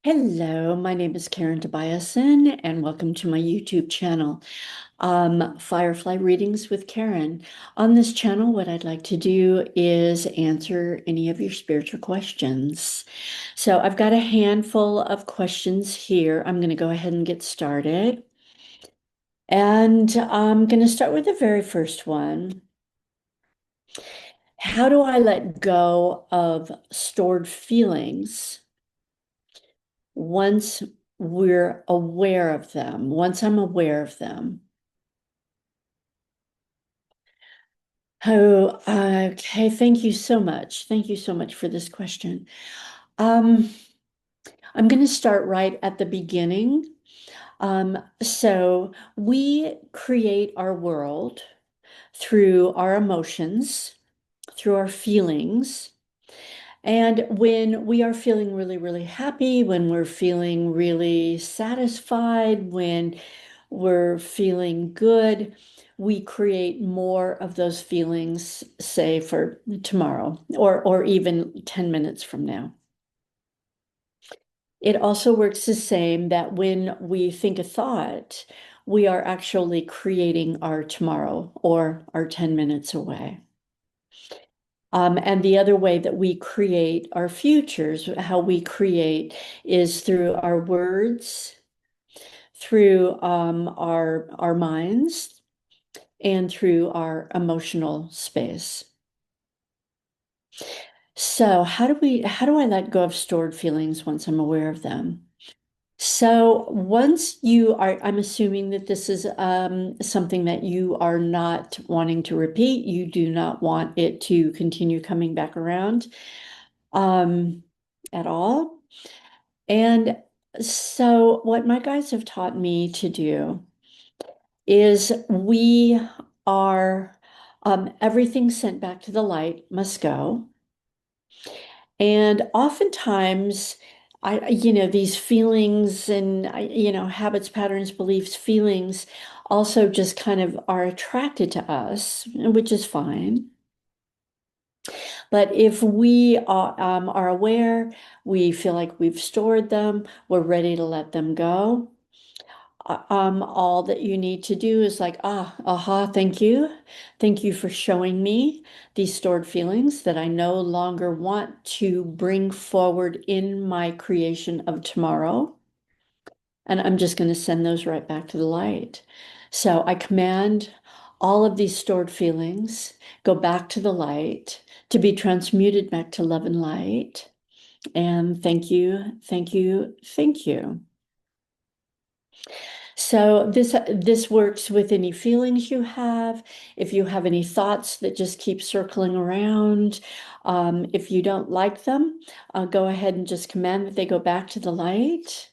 Hello, my name is Karin Tobiason, and welcome to my YouTube channel, Firefly Readings with Karin. On this channel, what I'd like to do is answer any of your spiritual questions. So I've got a handful of questions here. I'm going to go ahead and get started. And I'm going to start with the very first one. How do I let go of stored feelings once we're aware of them, once I'm aware of them? Oh, okay. Thank you so much. Thank you so much for this question. Um, I'm going to start right at the beginning. So we create our world through our emotions, through our feelings. And when we are feeling really, really happy, when we're feeling really satisfied, when we're feeling good, we create more of those feelings, say for tomorrow or even 10 minutes from now. It also works the same that when we think a thought, we are actually creating our tomorrow or our 10 minutes away. And the other way that we create our futures, how we create, is through our words, through our minds, and through our emotional space. So how do I let go of stored feelings once I'm aware of them? So once you are, I'm assuming that this is something that you are not wanting to repeat. You do not want it to continue coming back around um, at all. And so what my guides have taught me to do is we are everything sent back to the light must go. And oftentimes, these feelings and, habits, patterns, beliefs, feelings also just kind of are attracted to us, which is fine. But if we are aware, we feel like we've stored them, we're ready to let them go. All that you need to do is like, aha, thank you. Thank you for showing me these stored feelings that I no longer want to bring forward in my creation of tomorrow. And I'm just going to send those right back to the light. So I command all of these stored feelings go back to the light to be transmuted back to love and light. And thank you, thank you, thank you. So this works with any feelings you have. If you have any thoughts that just keep circling around, if you don't like them, go ahead and just command that they go back to the light.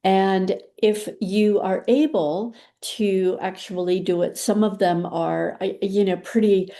And if you are able to actually do it, some of them are, pretty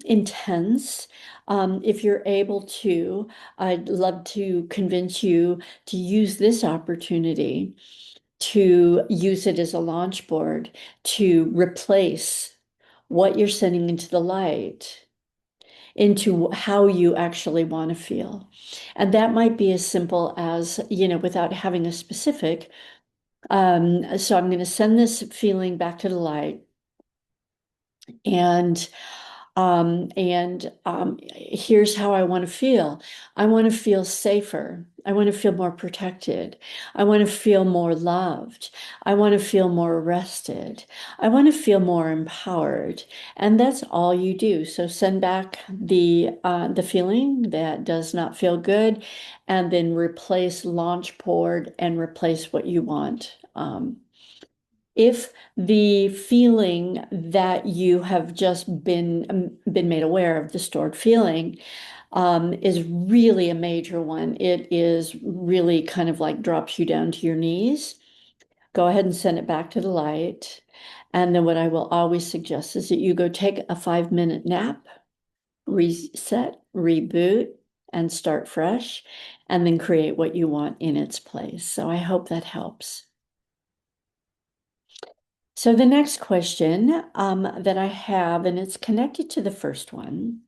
intense. If you're able to, I'd love to convince you to use this opportunity to use it as a launch board to replace what you're sending into the light into how you actually want to feel. And that might be as simple as, without having a specific. So I'm going to send this feeling back to the light. And here's how I want to feel. I want to feel safer. I want to feel more protected. I want to feel more loved. I want to feel more rested. I want to feel more empowered. And that's all you do. So send back the feeling that does not feel good, and then replace launch board and replace what you want. If the feeling that you have just been made aware of, the stored feeling, is really a major one, it is really kind of like drops you down to your knees, go ahead and send it back to the light. And then what I will always suggest is that you go take a 5-minute nap, reset, reboot, and start fresh, and then create what you want in its place. So I hope that helps. So the next question that I have, and it's connected to the first one,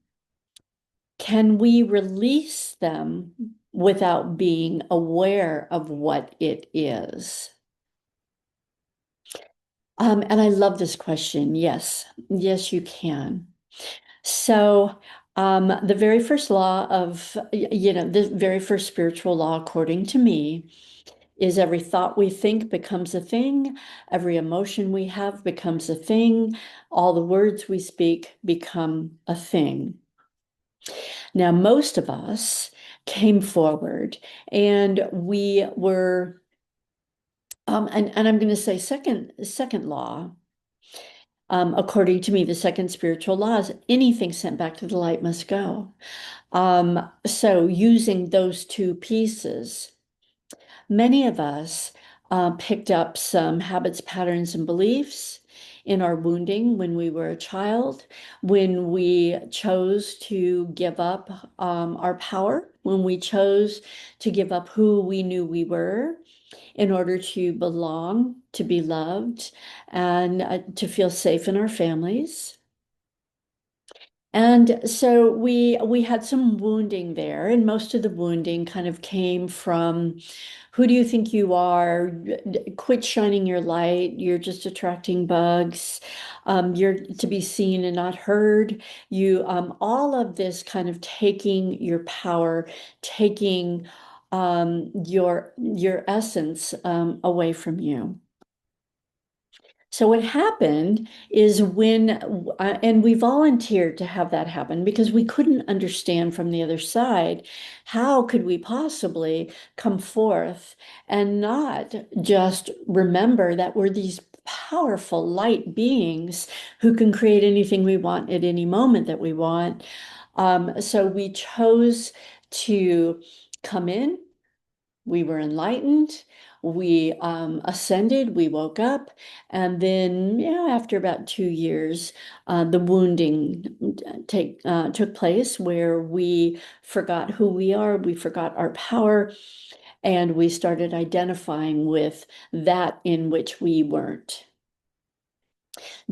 can we release them without being aware of what it is? And I love this question. Yes, yes, you can. So, the very first law of, the very first spiritual law, according to me, is every thought we think becomes a thing, every emotion we have becomes a thing, all the words we speak become a thing. Now, most of us came forward and we were, and I'm going to say second law. According to me, the second spiritual law is anything sent back to the light must go. So using those two pieces, many of us picked up some habits, patterns, and beliefs in our wounding when we were a child, when we chose to give up our power, when we chose to give up who we knew we were in order to belong, to be loved, and to feel safe in our families. And so we had some wounding there, and most of the wounding kind of came from who do you think you are? Quit shining your light. You're just attracting bugs. You're to be seen and not heard. You all of this kind of taking your power, taking your essence away from you. So what happened is and we volunteered to have that happen because we couldn't understand from the other side, how could we possibly come forth and not just remember that we're these powerful light beings who can create anything we want at any moment that we want. So we chose to come in. We were enlightened, we ascended, we woke up, and then, after about 2 years, the wounding took place where we forgot who we are, we forgot our power, and we started identifying with that in which we weren't.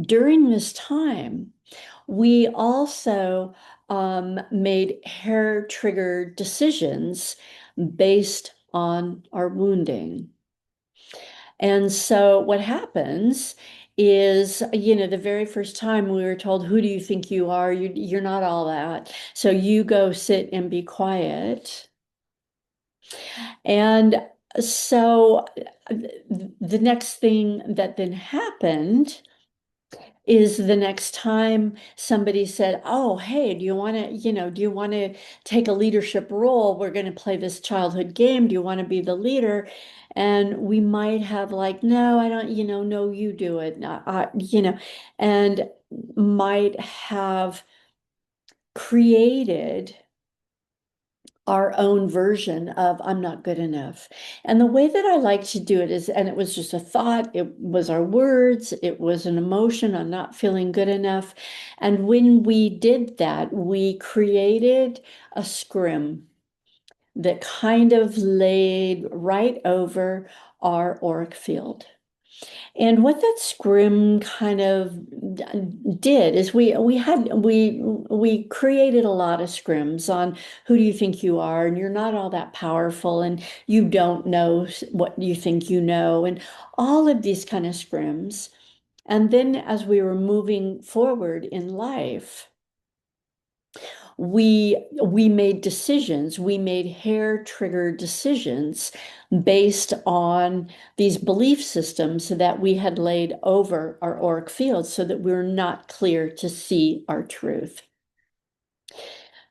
During this time, we also made hair-triggered decisions based on our wounding. And so what happens is, the very first time we were told, who do you think you are? You're not all that. So you go sit and be quiet. And so the next thing that then happened is the next time somebody said, oh, hey, do you want to take a leadership role? We're going to play this childhood game. Do you want to be the leader? And we might have like, no, I don't, no, you do it. And might have created our own version of I'm not good enough. And the way that I like to do it is, and it was just a thought, it was our words, it was an emotion, I'm not feeling good enough. And when we did that, we created a scrim that kind of laid right over our auric field. And what that scrim kind of did is we created a lot of scrims on who do you think you are, and you're not all that powerful, and you don't know what you think you know, and all of these kind of scrims. And then as we were moving forward in life, we made decisions, we made hair trigger decisions based on these belief systems that we had laid over our auric field so that we're not clear to see our truth.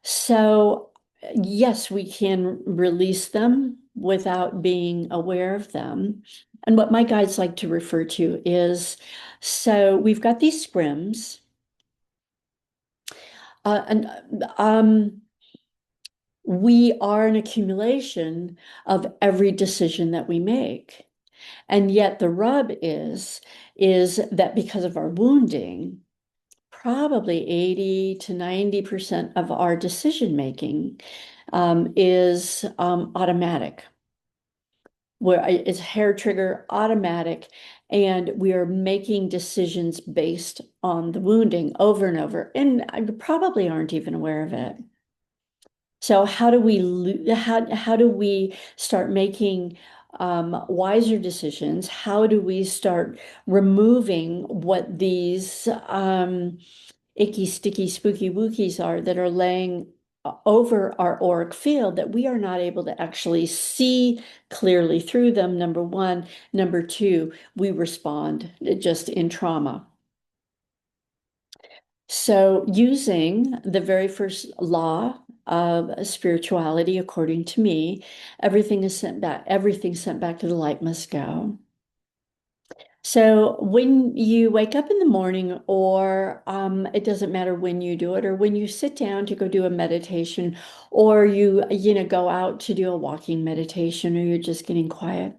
So yes, we can release them without being aware of them. And what my guides like to refer to is, so we've got these scrims, and we are an accumulation of every decision that we make. And yet the rub is that because of our wounding, probably 80 to 90% of our decision making is automatic, where it's hair trigger automatic, and we are making decisions based on the wounding over and over, and I probably aren't even aware of it. So how do we start making wiser decisions? How do we start removing what these icky, sticky, spooky wookies are that are laying over our auric field that we are not able to actually see clearly through them, number one. Number two, we respond just in trauma. So, using the very first law of spirituality, according to me, everything sent back to the light must go. So, when you wake up in the morning, or it doesn't matter when you do it, or when you sit down to go do a meditation, or you go out to do a walking meditation, or you're just getting quiet,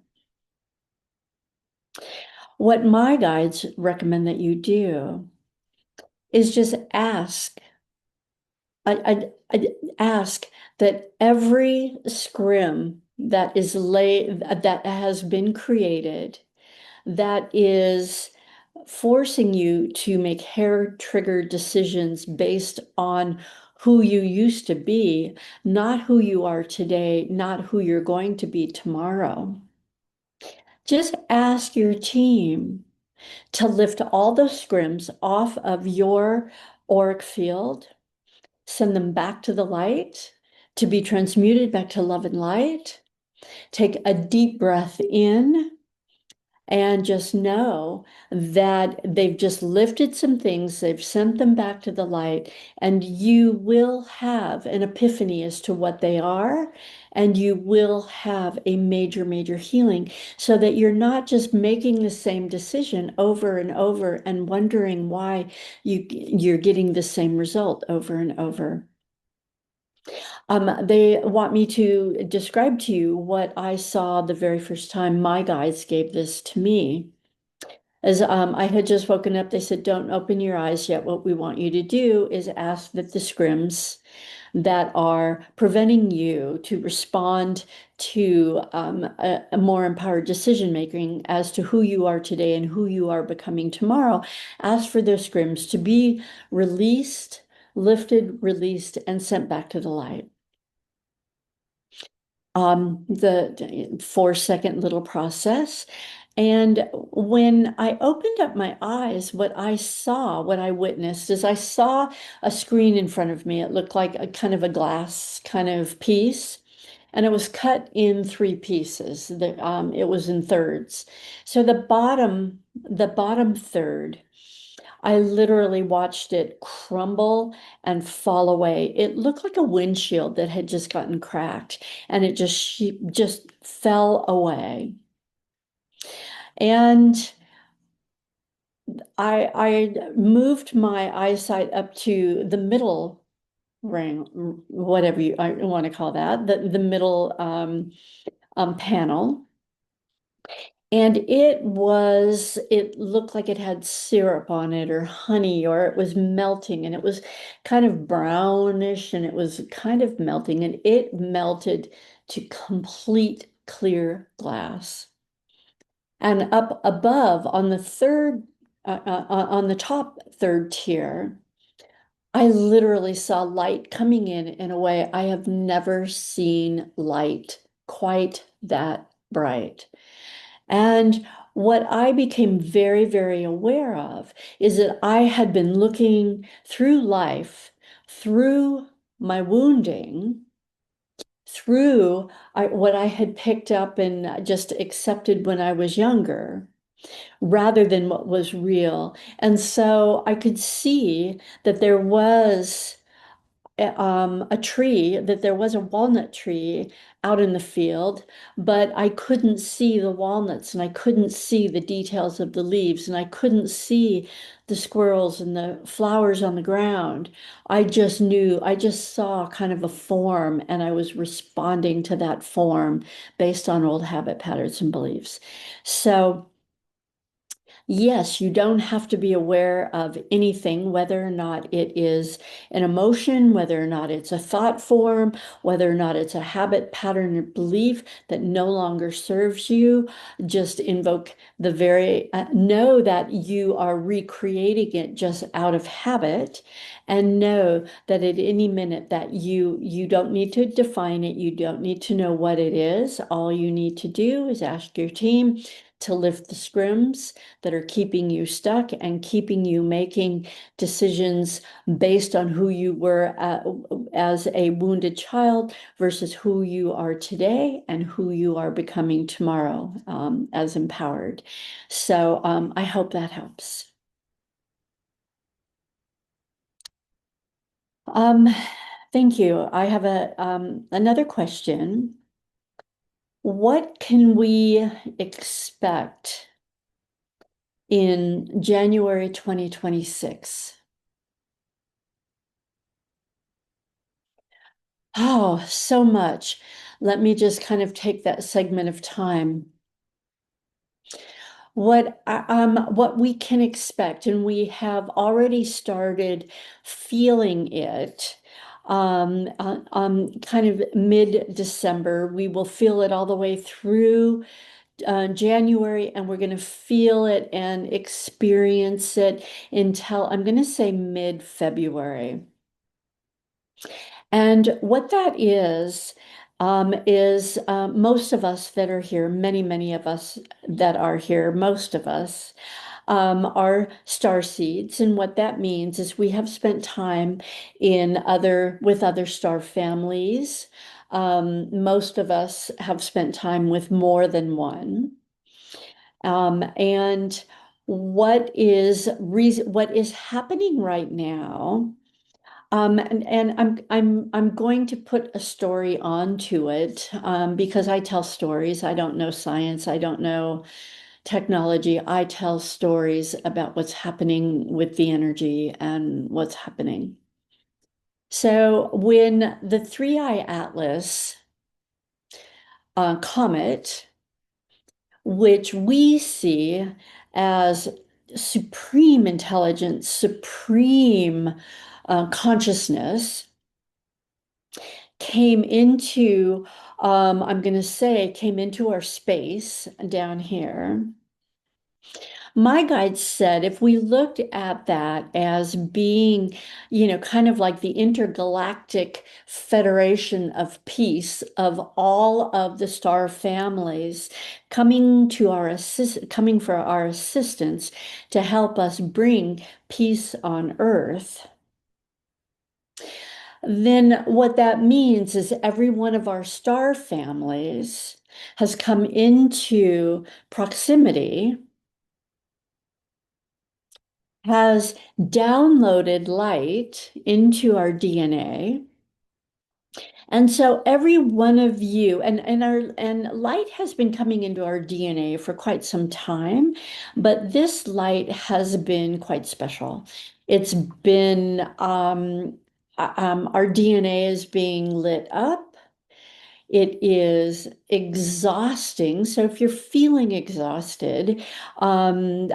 what my guides recommend that you do is just I ask that every scrim that has been created that is forcing you to make hair trigger decisions based on who you used to be, not who you are today, not who you're going to be tomorrow. Just ask your team to lift all those scrims off of your auric field, send them back to the light to be transmuted back to love and light. Take a deep breath in and just know that they've just lifted some things, they've sent them back to the light, and you will have an epiphany as to what they are. And you will have a major, major healing so that you're not just making the same decision over and over and wondering why you're getting the same result over and over. They want me to describe to you what I saw the very first time my guides gave this to me. As I had just woken up, they said, "Don't open your eyes yet. What we want you to do is ask that the scrims that are preventing you to respond to a more empowered decision making as to who you are today and who you are becoming tomorrow, ask for those scrims to be released, lifted, released, and sent back to the light." The 4-second little process. And when I opened up my eyes, what I witnessed is I saw a screen in front of me. It looked like a kind of a glass kind of piece, and it was cut in three pieces. It was in thirds. So the bottom third, I literally watched it crumble and fall away. It looked like a windshield that had just gotten cracked and it just fell away. And I moved my eyesight up to the middle ring, whatever I want to call that, the middle panel. And it looked like it had syrup on it or honey, or it was melting and it was kind of brownish and it was kind of melting and it melted to complete clear glass. And up above on the top third tier, I literally saw light coming in a way I have never seen light quite that bright. And what I became very, very aware of is that I had been looking through life, through my wounding, through what I had picked up and just accepted when I was younger, rather than what was real. And so I could see that there was a tree, that there was a walnut tree out in the field, but I couldn't see the walnuts and I couldn't see the details of the leaves and I couldn't see the squirrels and the flowers on the ground. I just saw kind of a form and I was responding to that form based on old habit patterns and beliefs. So Yes, you don't have to be aware of anything, whether or not it is an emotion, whether or not it's a thought form, whether or not it's a habit, pattern, or belief that no longer serves you. Just invoke the very, know that you are recreating it just out of habit, and know that at any minute that you don't need to define it, you don't need to know what it is. All you need to do is ask your team to lift the scrims that are keeping you stuck and keeping you making decisions based on who you were as a wounded child versus who you are today and who you are becoming tomorrow, as empowered. So I hope that helps. Um, Thank you. I have another question. What can we expect in January 2026? Oh, so much. Let me just kind of take that segment of time. What we can expect, and we have already started feeling it, kind of mid-December. We will feel it all the way through January, and we're going to feel it and experience it until I'm going to say mid-February. And what that is most of us that are here, many of us that are here, most of us are star seeds. And what that means is we have spent time with other star families. Most of us have spent time with more than one. And what is happening right now, and I'm going to put a story onto it, because I tell stories. I don't know science. I don't know technology. I tell stories about what's happening with the energy and what's happening. So when the Three-Eye Atlas comet, which we see as supreme intelligence, supreme consciousness, came into, I'm going to say, came into our space down here. My guide said if we looked at that as being, kind of like the intergalactic federation of peace of all of the star families coming for our assistance to help us bring peace on Earth, then what that means is every one of our star families has come into proximity, has downloaded light into our DNA. And so every one of you, and light has been coming into our DNA for quite some time, but this light has been quite special. It's been our DNA is being lit up. It is exhausting. So if you're feeling exhausted, that's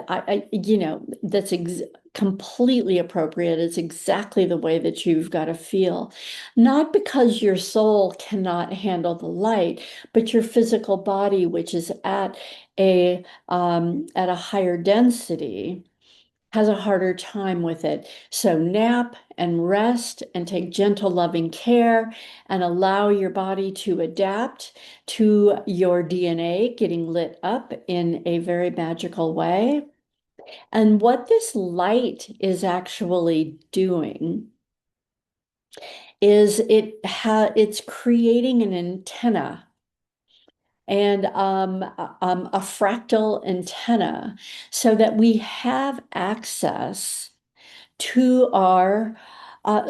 ex completely appropriate. It's exactly the way that you've got to feel. Not because your soul cannot handle the light, but your physical body, which is at a higher density, has a harder time with it. So nap and rest and take gentle, loving care and allow your body to adapt to your DNA getting lit up in a very magical way. And what this light is actually doing is it's creating an antenna and a fractal antenna so that we have access to our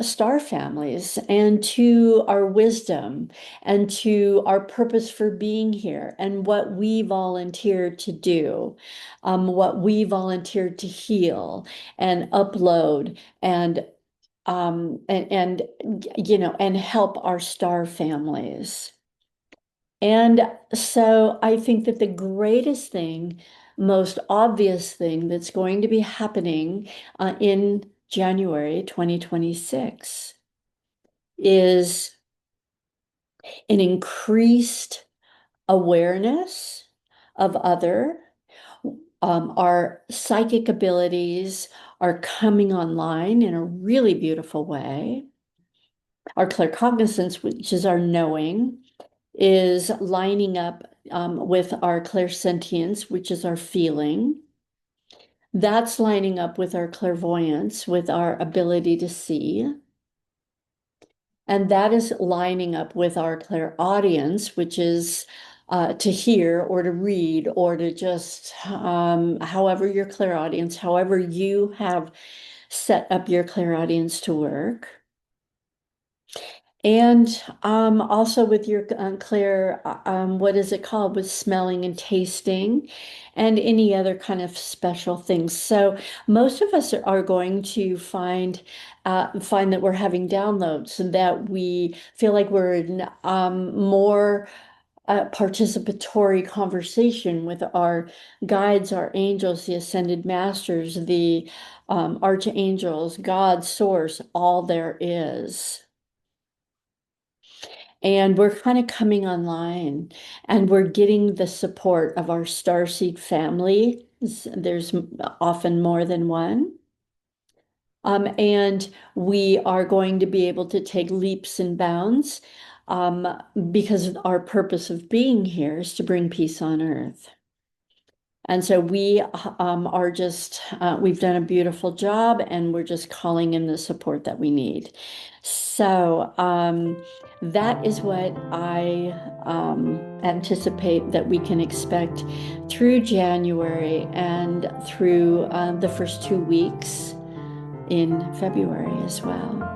star families and to our wisdom and to our purpose for being here and what we volunteered to do, what we volunteered to heal and upload and help our star families. And so I think that the greatest thing most obvious thing that's going to be happening in January 2026 is an increased awareness of other. Our psychic abilities are coming online in a really beautiful way. Our claircognizance, which is our knowing, is lining up with our clairsentience, which is our feeling. That's lining up with our clairvoyance, with our ability to see. And that is lining up with our clairaudience, which is to hear or to read or to just, however your clairaudience, however you have set up your clairaudience to work. And also with your clair, what is it called? With smelling and tasting and any other kind of special things. So most of us are going to find that we're having downloads and that we feel like we're in more participatory conversation with our guides, our angels, the ascended masters, the archangels, God, source, all there is. And we're kind of coming online and we're getting the support of our starseed family. There's often more than one. And we are going to be able to take leaps and bounds um, because our purpose of being here is to bring peace on earth. And so we are just, we've done a beautiful job and we're just calling in the support that we need. So that is what I anticipate that we can expect through January and through the first 2 weeks in February as well.